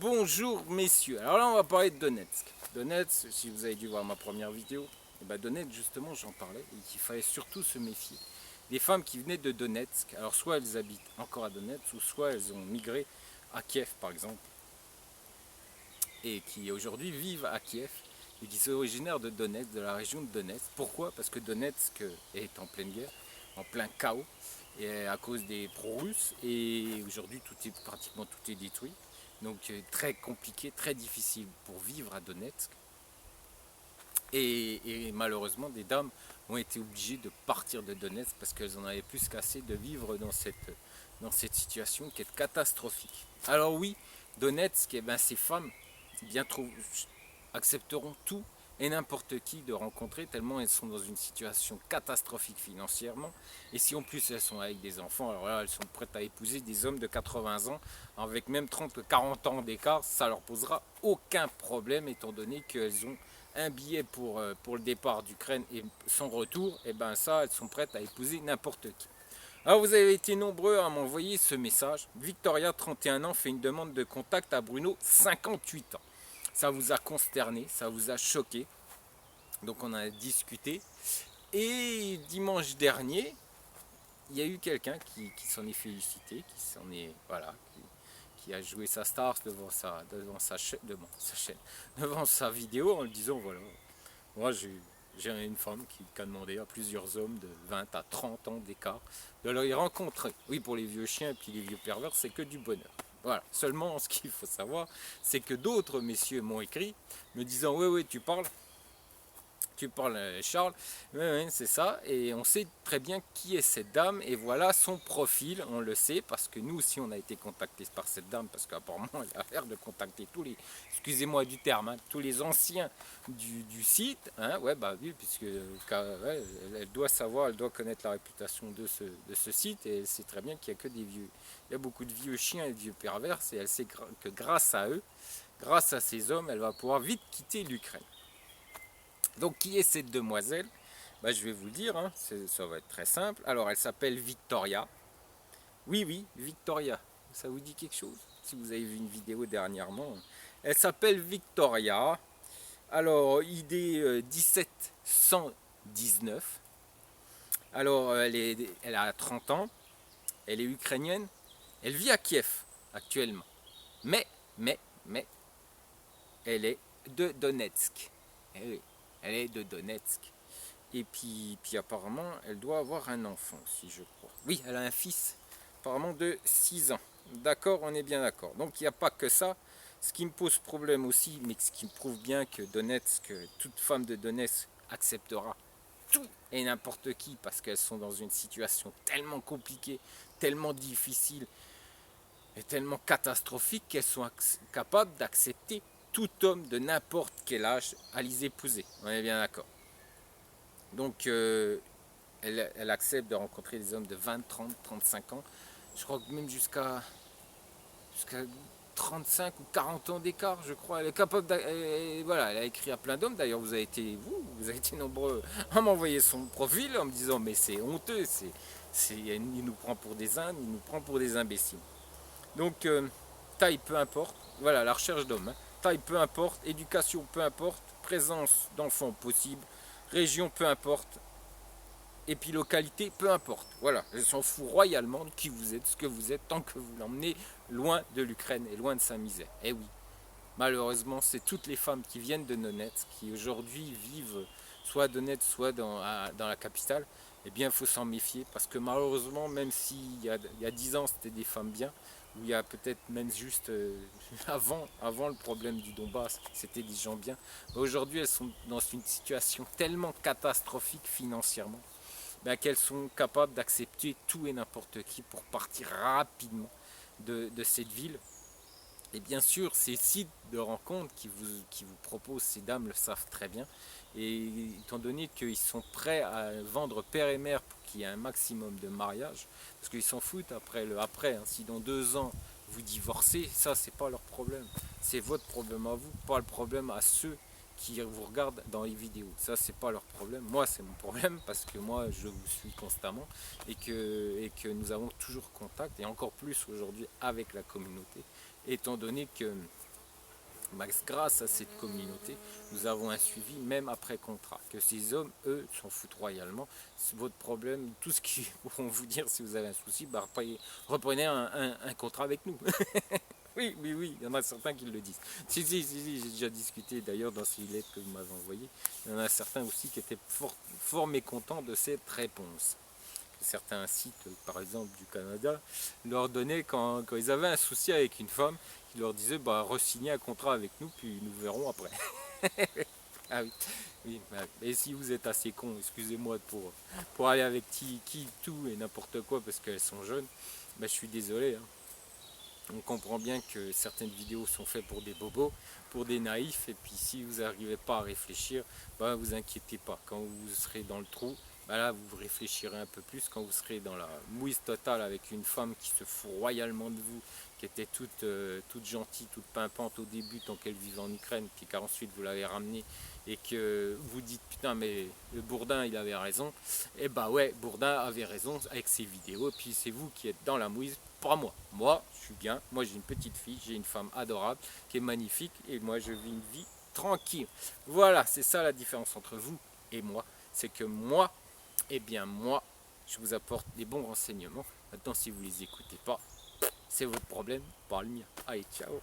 Bonjour messieurs, alors là on va parler de Donetsk. Donetsk, si vous avez dû voir ma première vidéo, et ben Donetsk justement j'en parlais et qu'il fallait surtout se méfier. Les femmes qui venaient de Donetsk, alors soit elles habitent encore à Donetsk ou soit elles ont migré à Kiev par exemple et qui aujourd'hui vivent à Kiev et qui sont originaires de Donetsk, de la région de Donetsk. Pourquoi? Parce que Donetsk est en pleine guerre, en plein chaos et à cause des pro-russes et aujourd'hui pratiquement tout est détruit. Donc très compliqué, très difficile pour vivre à Donetsk. Et malheureusement, des dames ont été obligées de partir de Donetsk parce qu'elles en avaient plus qu'assez de vivre dans cette situation qui est catastrophique. Alors oui, Donetsk, eh ben, ces femmes bien trop, accepteront tout et n'importe qui de rencontrer tellement elles sont dans une situation catastrophique financièrement et si en plus elles sont avec des enfants, alors là elles sont prêtes à épouser des hommes de 80 ans avec même 30-40 ans d'écart, ça leur posera aucun problème étant donné qu'elles ont un billet pour le départ d'Ukraine et son retour, et ben ça elles sont prêtes à épouser n'importe qui. Alors vous avez été nombreux à m'envoyer ce message. Victoria, 31 ans, fait une demande de contact à Bruno, 58 ans. Ça vous a consterné, ça vous a choqué. Donc on a discuté. Et dimanche dernier, il y a eu quelqu'un qui s'en est félicité, qui s'en est voilà, qui a joué sa star devant sa chaîne, devant sa vidéo en le disant voilà, moi j'ai une femme qui a demandé à plusieurs hommes de 20 à 30 ans d'écart de les rencontrer. Oui, pour les vieux chiens et puis les vieux pervers, c'est que du bonheur. Voilà. Seulement, ce qu'il faut savoir, c'est que d'autres messieurs m'ont écrit me disant oui, tu parles Charles, oui, c'est ça, et on sait très bien qui est cette dame, et voilà son profil, on le sait, parce que nous aussi on a été contactés par cette dame, parce qu'apparemment elle a l'air de contacter tous les, excusez-moi du terme, hein, tous les anciens du site, hein, ouais, bah oui, puisque ouais, elle doit savoir, elle doit connaître la réputation de ce site, et elle sait très bien qu'il n'y a que des vieux, il y a beaucoup de vieux chiens et de vieux pervers, et elle sait que grâce à eux, grâce à ces hommes, elle va pouvoir vite quitter l'Ukraine. Donc qui est cette demoiselle? Bah, je vais vous le dire, hein, ça va être très simple. Alors elle s'appelle Victoria. Oui, Victoria. Ça vous dit quelque chose? Si vous avez vu une vidéo dernièrement. Elle s'appelle Victoria. Alors ID 1719. Alors elle a 30 ans. Elle est ukrainienne. Elle vit à Kiev actuellement. Mais, mais, elle est de Donetsk. Eh oui, elle est de Donetsk. Et puis apparemment, elle doit avoir un enfant, si je crois. Oui, elle a un fils, apparemment de 6 ans. D'accord, on est bien d'accord. Donc il n'y a pas que ça. Ce qui me pose problème aussi, mais ce qui me prouve bien que Donetsk, toute femme de Donetsk acceptera tout et n'importe qui parce qu'elles sont dans une situation tellement compliquée, tellement difficile et tellement catastrophique qu'elles sont capables d'accepter tout homme de n'importe quel âge à les épouser. On est bien d'accord. Donc elle accepte de rencontrer des hommes de 20, 30, 35 ans. Je crois que même jusqu'à 35 ou 40 ans d'écart, je crois. Elle est capable voilà, elle a écrit à plein d'hommes. D'ailleurs, vous avez été nombreux à m'envoyer son profil en me disant mais c'est honteux, il nous prend pour des Indes, il nous prend pour des imbéciles. Donc taille peu importe, voilà la recherche d'hommes. Hein. Taille peu importe, éducation peu importe, présence d'enfants possible, région peu importe, et puis localité, peu importe. Voilà, je s'en fous royalement de qui vous êtes, ce que vous êtes, tant que vous l'emmenez loin de l'Ukraine et loin de sa misère. Et oui, malheureusement, c'est toutes les femmes qui viennent de Donetsk, qui aujourd'hui vivent soit à Donetsk, soit dans la capitale, eh bien, il faut s'en méfier, parce que malheureusement, même s'il y a 10 ans, c'était des femmes bien, ou il y a peut-être même juste avant le problème du Donbass, c'était des gens bien, aujourd'hui, elles sont dans une situation tellement catastrophique financièrement, qu'elles sont capables d'accepter tout et n'importe qui pour partir rapidement de cette ville. Et bien sûr, ces sites de rencontres qui vous proposent, ces dames le savent très bien. Et étant donné qu'ils sont prêts à vendre père et mère pour qu'il y ait un maximum de mariage, parce qu'ils s'en foutent après le après. Hein. Si dans 2 ans vous divorcez, ça c'est pas leur problème. C'est votre problème à vous, pas le problème à ceux qui vous regardent dans les vidéos. Ça c'est pas leur problème. Moi c'est mon problème parce que moi je vous suis constamment et que nous avons toujours contact et encore plus aujourd'hui avec la communauté étant donné que Grâce à cette communauté, nous avons un suivi même après contrat. Que ces hommes, eux, s'en foutent royalement. C'est votre problème, tout ce qu'ils pourront vous dire si vous avez un souci, bah, reprenez un contrat avec nous. Oui, oui, oui, il y en a certains qui le disent. Si, j'ai déjà discuté d'ailleurs dans ces lettres que vous m'avez envoyées. Il y en a certains aussi qui étaient fort mécontents de cette réponse. Certains sites, par exemple du Canada, leur donnaient quand ils avaient un souci avec une femme, ils leur disaient bah, re-signez un contrat avec nous, puis nous verrons après. Ah oui, oui. Et si vous êtes assez con, excusez-moi pour aller avec tout et n'importe quoi parce qu'elles sont jeunes, bah, je suis désolé. Hein. On comprend bien que certaines vidéos sont faites pour des bobos, pour des naïfs, et puis si vous n'arrivez pas à réfléchir, bah vous inquiétez pas. Quand vous serez dans le trou, bah là vous réfléchirez un peu plus. Quand vous serez dans la mouise totale avec une femme qui se fout royalement de vous, qui était toute gentille, toute pimpante au début tant qu'elle vivait en Ukraine, puis qu'ensuite vous l'avez ramenée et que vous dites putain mais le Bourdin il avait raison, et bah ouais Bourdin avait raison avec ses vidéos, et puis c'est vous qui êtes dans la mouise, pas moi. Moi je suis bien, moi j'ai une petite fille, j'ai une femme adorable qui est magnifique et moi je vis une vie tranquille. Voilà, c'est ça la différence entre vous et moi, c'est que moi, eh bien moi, je vous apporte des bons renseignements. Maintenant si vous les écoutez pas, c'est votre problème, pas le mien. Allez, ciao.